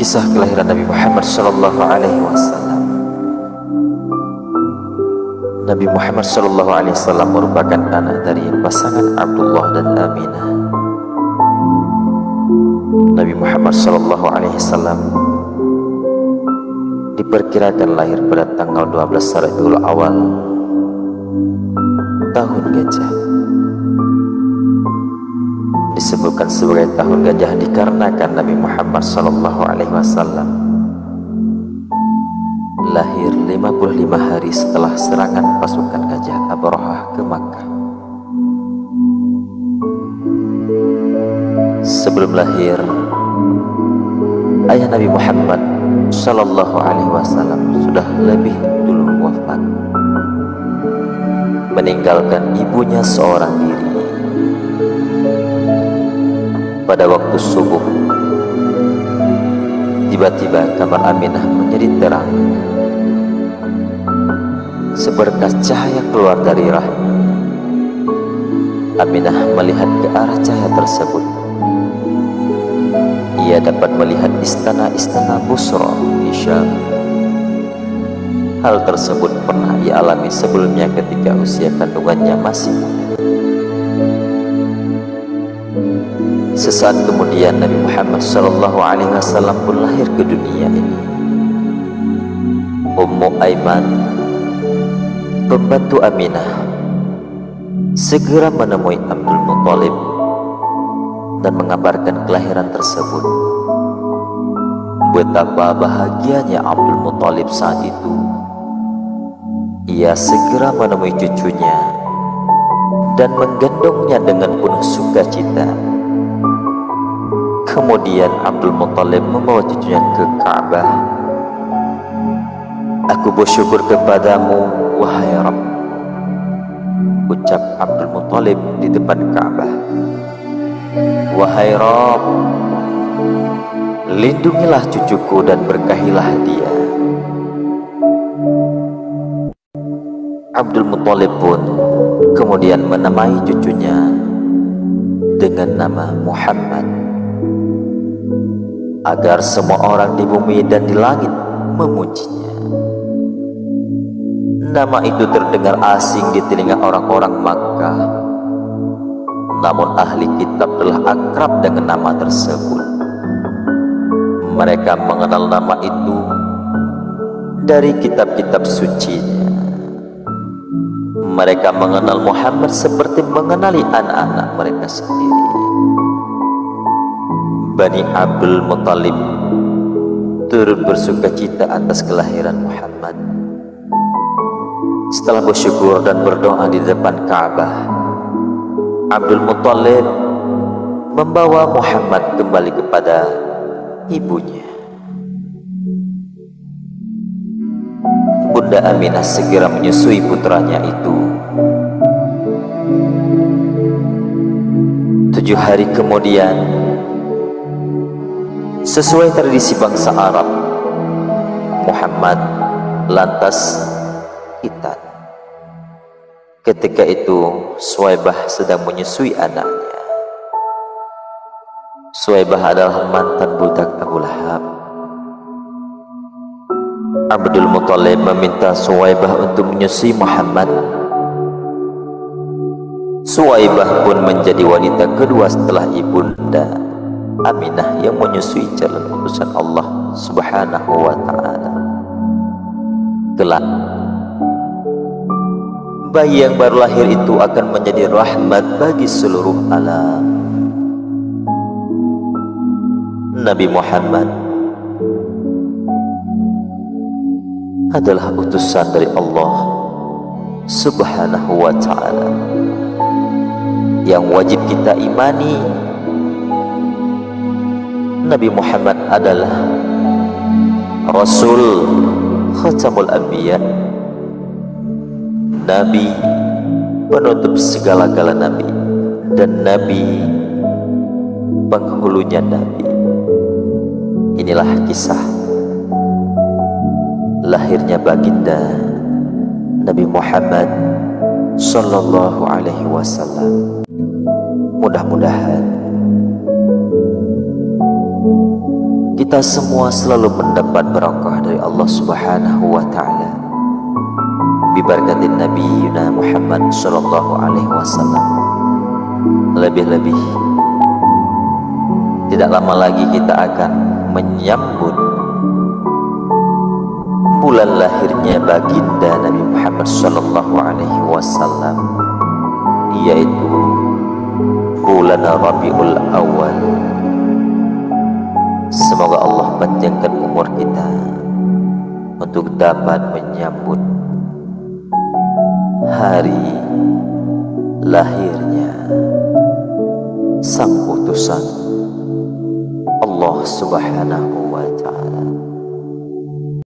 Kisah kelahiran Nabi Muhammad Sallallahu Alaihi Wasallam. Nabi Muhammad Sallallahu Alaihi Wasallam merupakan anak dari pasangan Abdullah dan Aminah. Nabi Muhammad Sallallahu Alaihi Wasallam diperkirakan lahir pada tanggal 12 Rabiul Awal tahun gajah. Disebutkan sebagai tahun gajah dikarenakan Nabi Muhammad Sallallahu Alaihi Wasallam lahir 55 hari setelah serangan pasukan gajah Abrahah ke Makkah. Sebelum lahir, ayah Nabi Muhammad Sallallahu Alaihi Wasallam sudah lebih dulu wafat, meninggalkan ibunya seorang diri. Pada waktu subuh, tiba-tiba kamar Aminah menjadi terang. Seberkas cahaya keluar dari rahimnya. Aminah melihat ke arah cahaya tersebut. Ia dapat melihat istana-istana Busra di Syam. Hal tersebut pernah ia alami sebelumnya ketika usia kandungannya masih muda. Sesaat kemudian Nabi Muhammad Sallallahu Alaihi Wasallam pun lahir ke dunia ini. Ummu Aiman, pembantu Aminah, segera menemui Abdul Muthalib dan mengabarkan kelahiran tersebut. Betapa bahagianya Abdul Muthalib saat itu. Ia segera menemui cucunya dan menggendongnya dengan penuh sukacita. Kemudian Abdul Muthalib membawa cucunya ke Ka'bah. Aku bersyukur kepadamu, wahai Rabb, ucap Abdul Muthalib di depan Ka'bah. Wahai Rabb, lindungilah cucuku dan berkahilah dia. Abdul Muthalib pun kemudian menamai cucunya dengan nama Muhammad, agar semua orang di bumi dan di langit memujinya. Nama itu terdengar asing di telinga orang-orang Makkah, namun ahli kitab telah akrab dengan nama tersebut. Mereka mengenal nama itu dari kitab-kitab sucinya. Mereka mengenal Muhammad seperti mengenali anak-anak mereka sendiri. Bani Abdul Muthalib turut bersukacita atas kelahiran Muhammad. Setelah bersyukur dan berdoa di depan Ka'bah, Abdul Muthalib membawa Muhammad kembali kepada ibunya. Bunda Aminah segera menyusui putranya itu. 7 hari kemudian, sesuai tradisi bangsa Arab, Muhammad lantas hitan. Ketika itu Suwaibah sedang menyusui anaknya. Suwaibah adalah mantan budak Abu Lahab. Abdul Muthalib meminta Suwaibah untuk menyusui Muhammad. Suwaibah pun menjadi wanita kedua setelah ibunda Aminah yang menyusui jalan utusan Allah Subhanahu wa ta'ala. Kelak, bayi yang baru lahir itu akan menjadi rahmat bagi seluruh alam. Nabi Muhammad adalah utusan dari Allah Subhanahu wa ta'ala yang wajib kita imani. Nabi Muhammad adalah Rasul Khatamul Anbiya, Nabi penutup segala-gala Nabi, dan Nabi penghulunya Nabi. Inilah kisah lahirnya baginda Nabi Muhammad Sallallahu Alaihi Wasallam. Mudah-mudahan kita semua selalu mendapat berkah dari Allah Subhanahu wa taala bibarakatin Nabi Muhammad sallallahu alaihi wasallam. Lebih-lebih tidak lama lagi kita akan menyambut bulan lahirnya baginda Nabi Muhammad sallallahu alaihi wasallam, yaitu bulan Rabiul Awal. Semoga Allah panjangkan umur kita untuk dapat menyambut hari lahirnya sang utusan Allah Subhanahu